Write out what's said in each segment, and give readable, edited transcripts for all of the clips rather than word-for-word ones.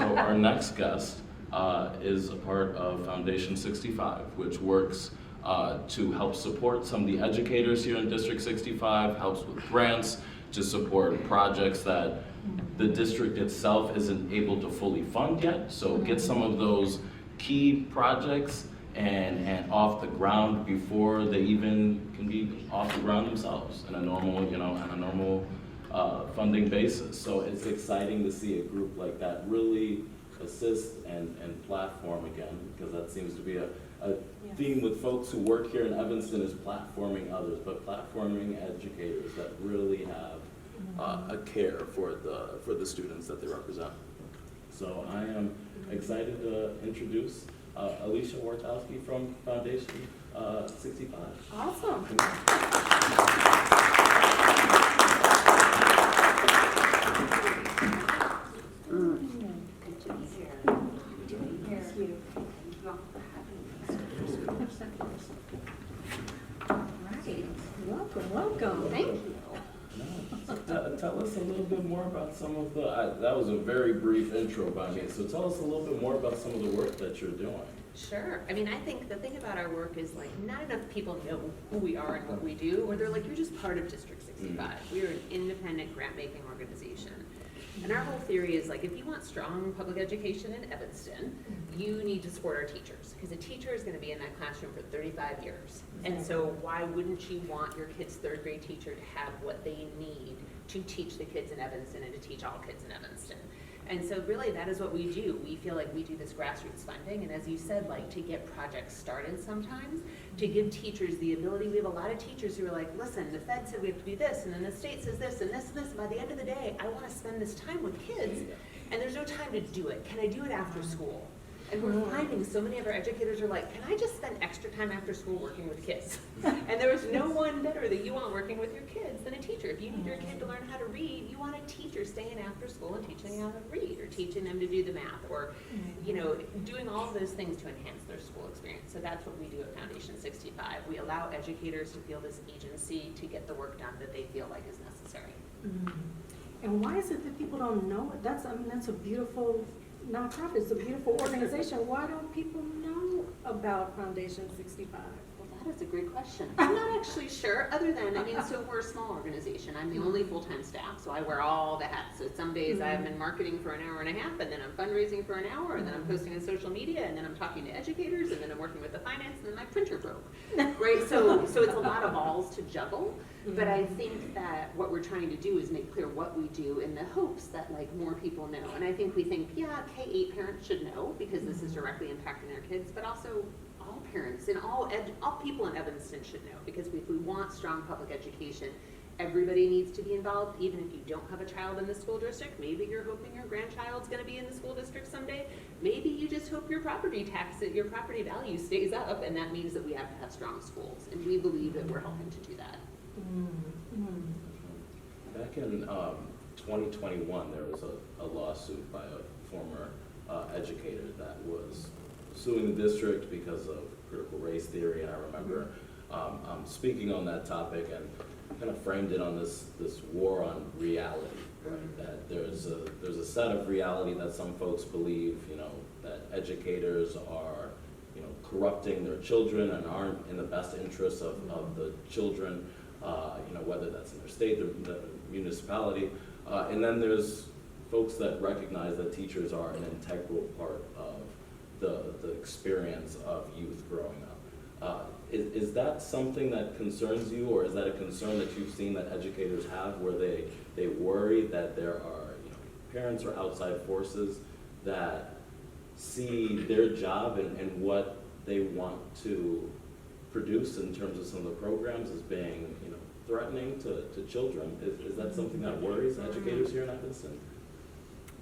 So our next guest is a part of Foundation 65, which works to help support some of the educators here in District 65, helps with grants to support projects that the district itself isn't able to fully fund yet. So get some of those key projects and off the ground before they even can be off the ground themselves in a normal, on a normal funding basis. So it's exciting to see a group like that really assist and platform again, because that seems to be a theme with folks who work here in Evanston, is platforming others, but platforming educators that really have a care for the students that they represent. So I am excited to introduce Alecia Wartowski from Foundation 65. Awesome. Good to be here. Good to be here. Thank you. Thank you all for having me. Right. Welcome. Thank you. So tell us a little bit more about some of the, that was a very brief intro by me, so tell us a little bit more about some of the work that you're doing. Sure. I mean, I think the thing about our work is like not enough people know who we are and what we do, or they're like, you're just part of District 65. We're an independent grant-making organization. And our whole theory is like, if you want strong public education in Evanston, you need to support our teachers, because a teacher is going to be in that classroom for 35 years. And so why wouldn't you want your kid's third grade teacher to have what they need to teach the kids in Evanston and to teach all kids in Evanston? And so really that is what we do. We feel like we do this grassroots funding, and as you said, like to get projects started sometimes, to give teachers the ability. We have a lot of teachers who are like, listen, the Fed said we have to do this, and then the state says this, and this, and this, and by the end of the day, I want to spend this time with kids, and there's no time to do it. Can I do it after school? And we're finding so many of our educators are like, can I just spend extra time after school working with kids? And there is no one better that you want working with your kids than a teacher. If you need your kid to learn how to read, you want a teacher staying after school and teaching them how to read, or teaching them to do the math, or doing all of those things to enhance their school experience. So that's what we do at Foundation 65. We allow educators to feel this agency to get the work done that they feel like is necessary. And why is it that people don't know it? That's a beautiful nonprofit. It's a beautiful organization. Why don't people know about Foundation 65? Well, that is a great question. I'm not actually sure, other than, so we're a small organization. I'm the only full-time staff, so I wear all the hats. So some days I'm in marketing for an hour and a half, and then I'm fundraising for an hour, and then I'm posting on social media, and then I'm talking to educators, and then I'm working with the finance, and then my printer broke. Right? So it's a lot of balls to juggle. But I think that what we're trying to do is make clear what we do in the hopes that like more people know. And I think we think, yeah, K-8 parents should know because this is directly impacting their kids, but also all parents and all people in Evanston should know, because if we want strong public education, everybody needs to be involved, even if you don't have a child in the school district. Maybe you're hoping your grandchild's going to be in the school district someday. Maybe you just hope your property value stays up, and that means that we have to have strong schools. And we believe that we're helping to do that. Back in 2021, there was a lawsuit by a former educator that was suing the district because of critical race theory, and I remember speaking on that topic and kind of framed it on this war on reality, right? That there's a set of reality that some folks believe, that educators are corrupting their children and aren't in the best interests of the children. Whether that's in their state, the municipality, and then there's folks that recognize that teachers are an integral part of the experience of youth growing up. Is that something that concerns you, or is that a concern that you've seen that educators have, where they worry that there are parents or outside forces that see their job and what they want to produce in terms of some of the programs as being threatening to children? Is that something that worries educators here in Evanston?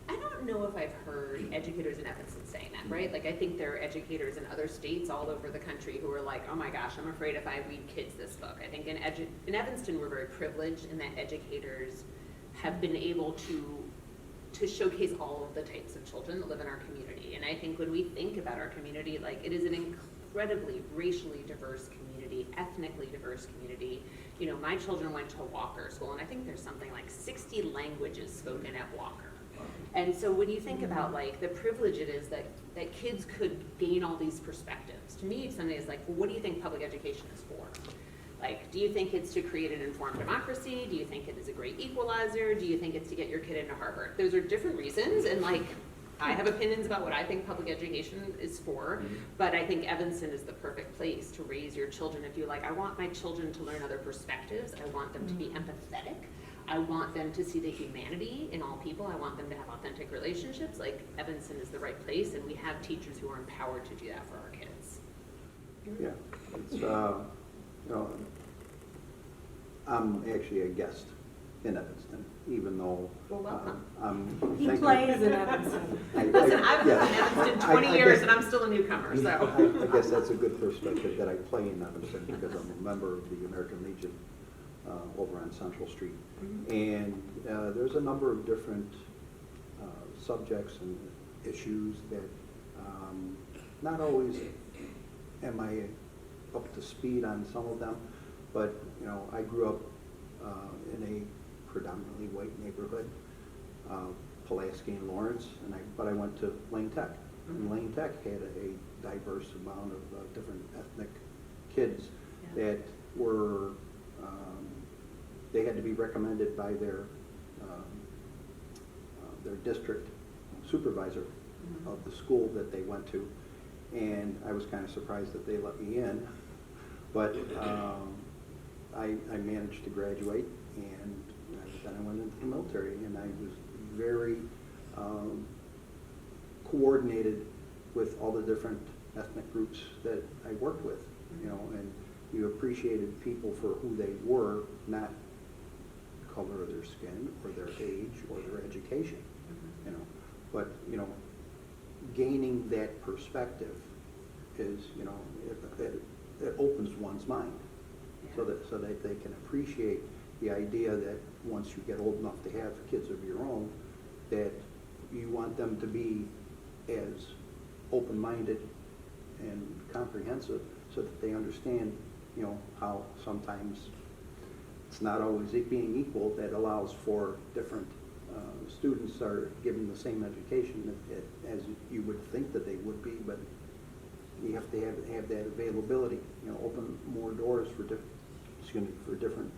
I don't know if I've heard educators in Evanston saying that, right? Like I think there are educators in other states all over the country who are like, oh my gosh, I'm afraid if I read kids this book. I think in Evanston we're very privileged in that educators have been able to showcase all of the types of children that live in our community. And I think when we think about our community, like it is an incredibly racially diverse community, ethnically diverse community. My children went to Walker School, and I think there's something like 60 languages spoken at Walker. And so when you think about like the privilege it is that kids could gain all these perspectives, to me something is like, well, what do you think public education is for? Like, do you think it's to create an informed democracy? Do you think it is a great equalizer? Do you think it's to get your kid into Harvard? Those are different reasons, and like, I have opinions about what I think public education is for, but I think Evanston is the perfect place to raise your children. If you're like, I want my children to learn other perspectives, I want them to be empathetic, I want them to see the humanity in all people, I want them to have authentic relationships, like Evanston is the right place, and we have teachers who are empowered to do that for our kids. Yeah, it's, you know, I'm actually a guest in Evanston, even though Well, welcome. He thank you. plays in Evanston. Listen, I've lived in Evanston 20 I years guess- and I'm still a newcomer, so. I guess that's a good perspective that I play in Evanston because I'm a member of the American Legion over on Central Street. And there's a number of different subjects and issues that not always am I up to speed on some of them, but you know, I grew up in a predominantly white neighborhood, Pulaski and Lawrence, but I went to Lane Tech. And Lane Tech had a diverse amount of different ethnic kids that were, they had to be recommended by their district supervisor of the school that they went to. And I was kind of surprised that they let me in, but I managed to graduate, and then I went into the military, and I was very coordinated with all the different ethnic groups that I worked with, you know, and you appreciated people for who they were, not the color of their skin or their age or their education, you know. But, you know, gaining that perspective is, you know, it opens one's mind so that they can appreciate the idea that once you get old enough to have kids of your own, that you want them to be as open-minded and comprehensive so that they understand, you know, how sometimes it's not always being equal that allows for different students are given the same education as you would think that they would be, but you have to have that availability, you know, open more doors for different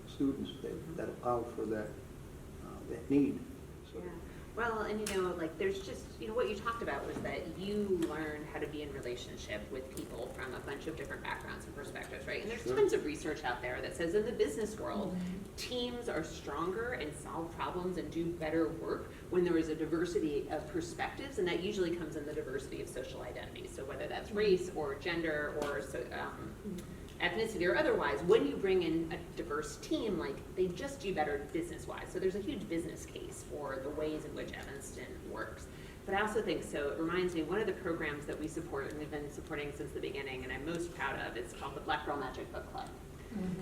students that allow for that need. So. Yeah. Well, and you know, like there's just, you know, what you talked about was that you learn how to be in relationship with people from a bunch of different backgrounds and perspectives, right? And there's tons of research out there that says in the business world, teams are stronger and solve problems and do better work when there is a diversity of perspectives, and that usually comes in the diversity of social identities. So whether that's race or gender or ethnicity or otherwise, when you bring in a diverse team, like they just do better business-wise. So there's a huge business case for the ways in which Evanston works. But I also think, so it reminds me, one of the programs that we support and we've been supporting since the beginning and I'm most proud of, it's called the Black Girl Magic Book Club.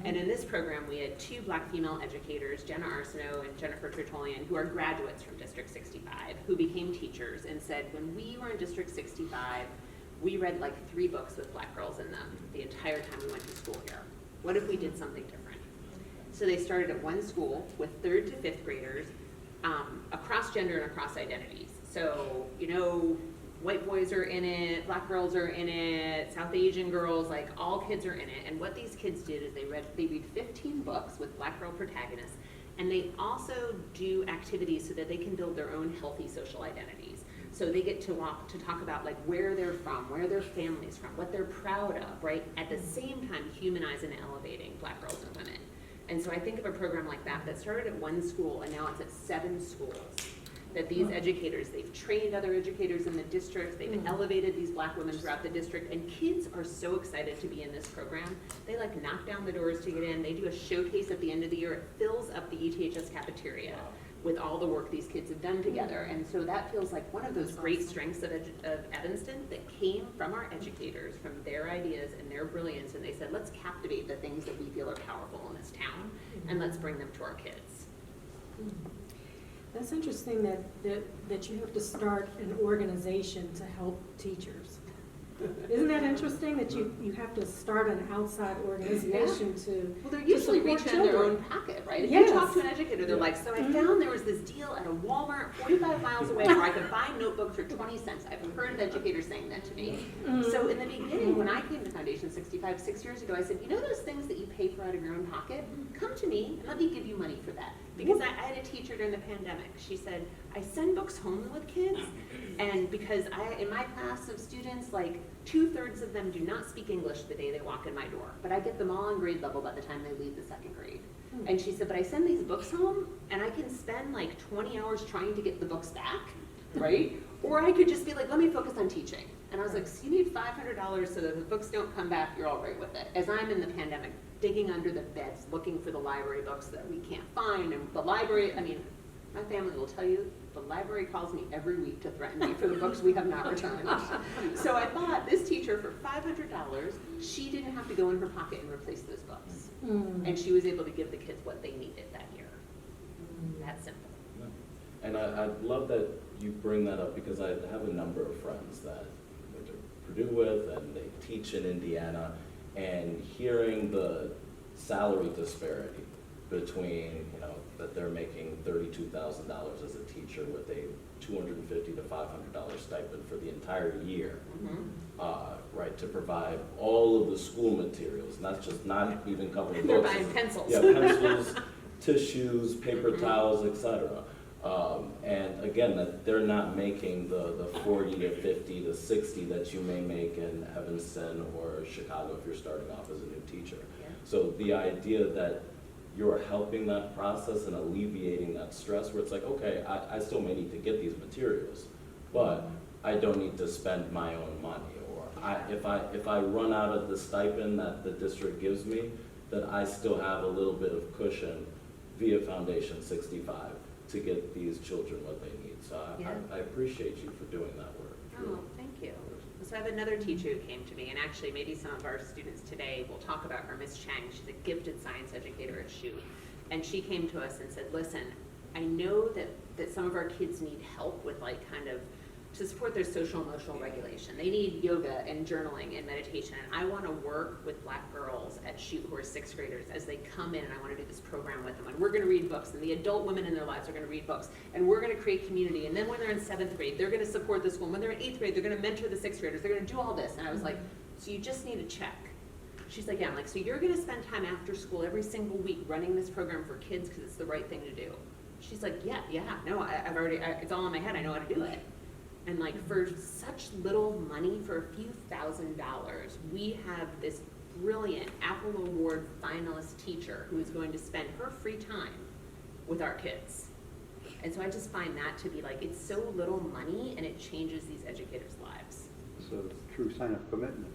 And in this program, we had 2 Black female educators, Jenna Arsenault and Jennifer Tertullian, who are graduates from District 65, who became teachers and said, when we were in District 65, we read like 3 books with Black girls in them the entire time we went to school here. What if we did something different? So they started at one school with 3rd to 5th graders across gender and across identities. So, you know, white boys are in it, Black girls are in it, South Asian girls, like all kids are in it. And what these kids did is they read 15 books with Black girl protagonists, and they also do activities so that they can build their own healthy social identities. So they get to talk about like where they're from, where their family's from, what they're proud of, right? At the same time, humanizing and elevating Black girls and women. And so I think of a program like that started at one school and now it's at 7 schools. That these educators, they've trained other educators in the district, they've elevated these Black women throughout the district, and kids are so excited to be in this program. They like knock down the doors to get in. They do a showcase at the end of the year. It fills up the ETHS cafeteria with all the work these kids have done together. And so that feels like one of those great strengths of Evanston that came from our educators, from their ideas and their brilliance. And they said, let's captivate the things that we feel are powerful in this town and let's bring them to our kids. That's interesting that you have to start an organization to help teachers. Isn't that interesting that you have to start an outside organization to Well, they're usually support reaching in their children? own pocket, right? If Yes. you talk to an educator, they're like, so I found there was this deal at a Walmart 45 miles away where I could buy notebooks for 20 cents. I've heard of educators saying that to me. So in the beginning, when I came to Foundation 65 6 years ago, I said, you know those things that you pay for out of your own pocket? Come to me and let me give you money for that. Because I had a teacher during the pandemic. She said, I send books home with kids, and because in my class of students, like 2/3 of them do not speak English the day they walk in my door, but I get them all on grade level by the time they leave the second grade. And she said, but I send these books home, and I can spend like 20 hours trying to get the books back, right? Or I could just be like, let me focus on teaching. And I was like, so you need $500 so that the books don't come back, you're all right with it. As I'm in the pandemic, digging under the beds, looking for the library books that we can't find, and the library, I mean, my family will tell you, the library calls me every week to threaten me for the books we have not returned. So I thought, this teacher, for $500, she didn't have to go in her pocket and replace those books. And she was able to give the kids what they needed that year. That simple. And I love that you bring that up, because I have a number of friends that I went to Purdue with, and they teach in Indiana, and hearing the salary disparity between, that they're making $32,000 as a teacher with a $250 to $500 stipend for the entire year, right, to provide all of the school materials, not even covering They're books. buying pencils. Yeah, pencils, tissues, paper towels, etc. And again, that they're not making the 40 to 50 to 60 that you may make in Evanston or Chicago if you're starting off as a new teacher. Yeah. So the idea that you're helping that process and alleviating that stress, where it's like, okay, I still may need to get these materials, but I don't need to spend my own money. Or if I run out of the stipend that the district gives me, that I still have a little bit of cushion via Foundation 65 to get these children what they need. So I appreciate you for doing that work. Oh, thank you. So I have another teacher who came to me, and actually maybe some of our students today will talk about her, Miss Chang. She's a gifted science educator at SHU. And she came to us and said, listen, I know that some of our kids need help with to support their social emotional regulation. They need yoga and journaling and meditation. And I want to work with Black girls at SHU who are 6th graders as they come in, and I want to do this program with them. And we're going to read books, and the adult women in their lives are going to read books. And we're going to create community. And then when they're in 7th grade, they're going to support the school. And when they're in 8th grade, they're going to mentor the 6th graders. They're going to do all this. And I was like, so you just need a check. She's like, yeah. I'm like, so you're going to spend time after school every single week running this program for kids because it's the right thing to do. She's like, yeah, no, I've already, it's all in my head. I know how to do it. And for such little money, for a few $1,000s, we have this brilliant Apple Award finalist teacher who is going to spend her free time with our kids. And so I just find that to be it's so little money, and it changes these educators' lives. So it's a true sign of commitment.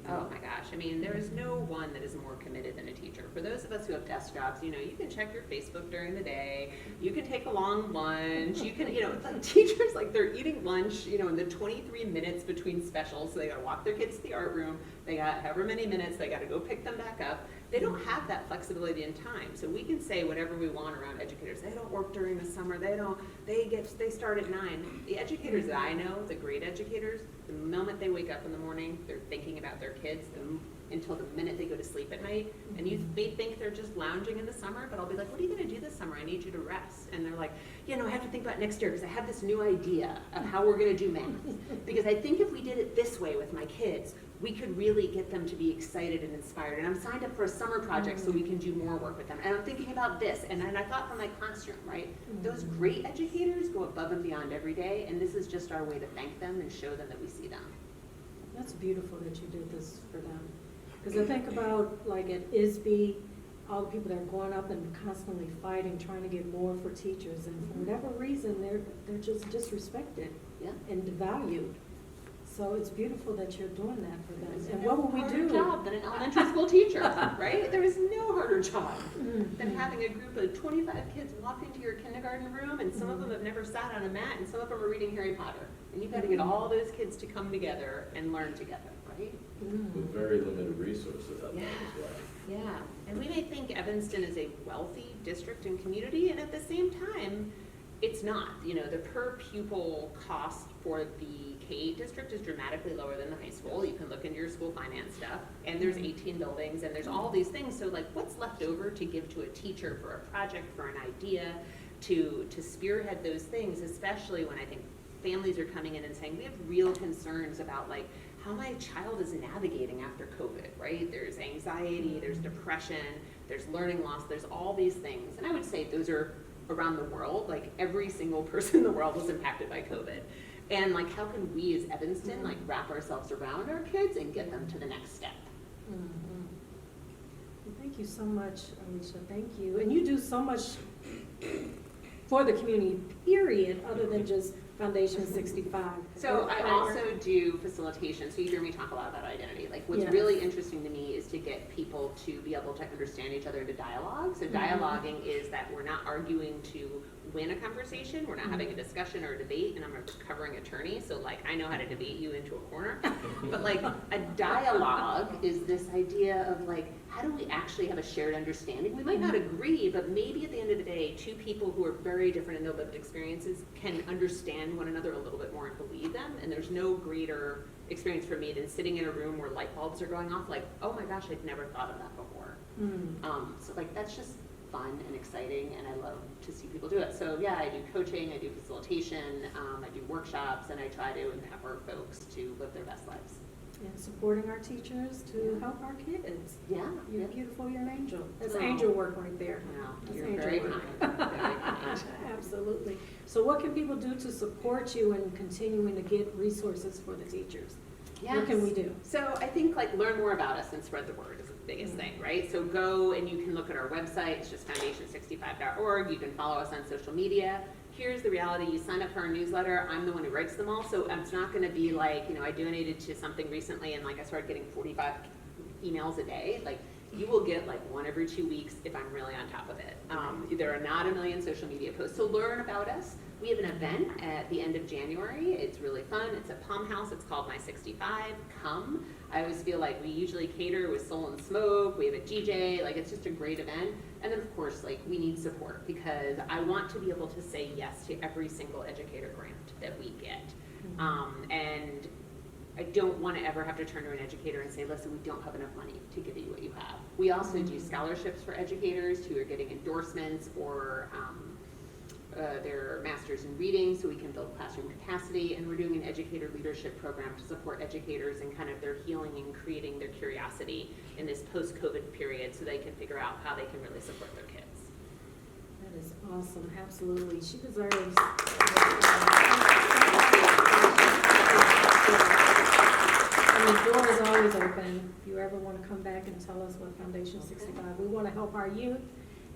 Oh my gosh, I mean, there is no one that is more committed than a teacher. For those of us who have desk jobs, you can check your Facebook during the day, you can take a long lunch, you can, teachers, they're eating lunch, in the 23 minutes between specials, so they gotta walk their kids to the art room, they got however many minutes, they gotta go pick them back up. They don't have that flexibility in time, so we can say whatever we want around educators. They don't work during the summer, they start at 9. The educators that I know, the great educators, the moment they wake up in the morning, they're thinking about their kids until the minute they go to sleep at night. And you may think they're just lounging in the summer, but I'll be like, what are you gonna do this summer? I need you to rest. And they're like, I have to think about next year because I have this new idea of how we're gonna do math. Because I think if we did it this way with my kids, we could really get them to be excited and inspired. And I'm signed up for a summer project so we can do more work with them. And I'm thinking about this. And I thought for my classroom, right? Those great educators go above and beyond every day. And this is just our way to thank them and show them that we see them. That's beautiful that you did this for them. Because I think about at ISB, all the people that are going up and constantly fighting, trying to get more for teachers. And for whatever reason, they're just disrespected and devalued. So it's beautiful that you're doing that for them. And what will we do? Job than an elementary school teacher, right? There is no harder job than having a group of 25 kids walk into your kindergarten room, and some of them have never sat on a mat, and some of them are reading Harry Potter. And you've got to get all those kids to come together and learn together, right? With very limited resources at that as well. Yeah, and we may think Evanston is a wealthy district and community, and at the same time, it's not, you know, the per pupil cost for the K-8 district is dramatically lower than the high school. You can look into your school finance stuff, and there's 18 buildings, and there's all these things. So like, what's left over to give to a teacher for a project, for an idea, to spearhead those things, especially when I think families are coming in and saying, we have real concerns about like how my child is navigating after COVID, right? There's anxiety, there's depression, there's learning loss, there's all these things. And I would say those are around the world, like every single person in the world was impacted by COVID. And like, how can we as Evanston like wrap ourselves around our kids and get them to the next step? Mhm. Well, thank you so much, Alecia, thank you. And you do so much for the community, period, other than just Foundation 65. So I also do facilitation, so you hear me talk a lot about identity. Like what's Yes. really interesting to me is to get people to be able to understand each other, to dialogue. So dialoguing is that we're not arguing to win a conversation, we're not having a discussion or a debate, and I'm a recovering attorney, so like I know how to debate you into a corner. But like a dialogue is this idea of like, how do we actually have a shared understanding? We might not agree, but maybe at the end of the day, two people who are very different in their lived experiences can understand one another a little bit more and believe them. And there's no greater experience for me than sitting in a room where light bulbs are going off, like, oh my gosh, I'd never thought of that before. So like, that's just fun and exciting, and I love to see people do it. So yeah, I do coaching, I do facilitation, I do workshops, and I try to empower folks to live their best lives. And supporting our teachers to help our kids. Yeah. You're beautiful, you're an angel. That's Oh. angel work right there. Wow, That's you're angel very work. kind. Very kind. Absolutely. So what can people do to support you in continuing to get resources for the teachers? What can we do? So I think like learn more about us and spread the word is the biggest thing, right? So go and you can look at our website, it's just foundation65.org. You can follow us on social media. Here's the reality, you sign up for our newsletter, I'm the one who writes them all, so it's not gonna be like, you know, I donated to something recently and like I started getting 45 emails a day. Like you will get like one every 2 weeks if I'm really on top of it. There are not a million social media posts, so learn about us. We have an event at the end of January. It's really fun. It's at Palm House. It's called My 65. Come. I always feel like we usually cater with Soul and Smoke. We have a DJ. Like, it's just a great event. And then, of course, like, we need support because I want to be able to say yes to every single educator grant that we get. And I don't want to ever have to turn to an educator and say, listen, we don't have enough money to give you what you have. We also do scholarships for educators who are getting endorsements or their master's in reading so we can build classroom capacity, and we're doing an educator leadership program to support educators in kind of their healing and creating their curiosity in this post-COVID period so they can figure out how they can really support their kids. That is awesome, absolutely. She deserves. And the door is always open. If you ever want to come back and tell us what Foundation 65, we want to help our youth,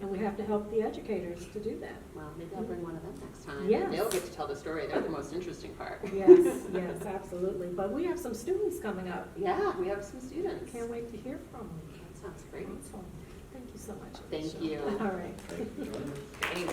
and we have to help the educators to do that. Well, maybe I'll bring one of them next time. Yes. And they'll get to tell the story. They're the most interesting part. Yes, yes, absolutely. But we have some students coming up. Yeah, we have some students. Can't wait to hear from them. That sounds great. Awesome. Thank you so much. Thank Alicia. you. All right. Thank you for joining us. Thanks.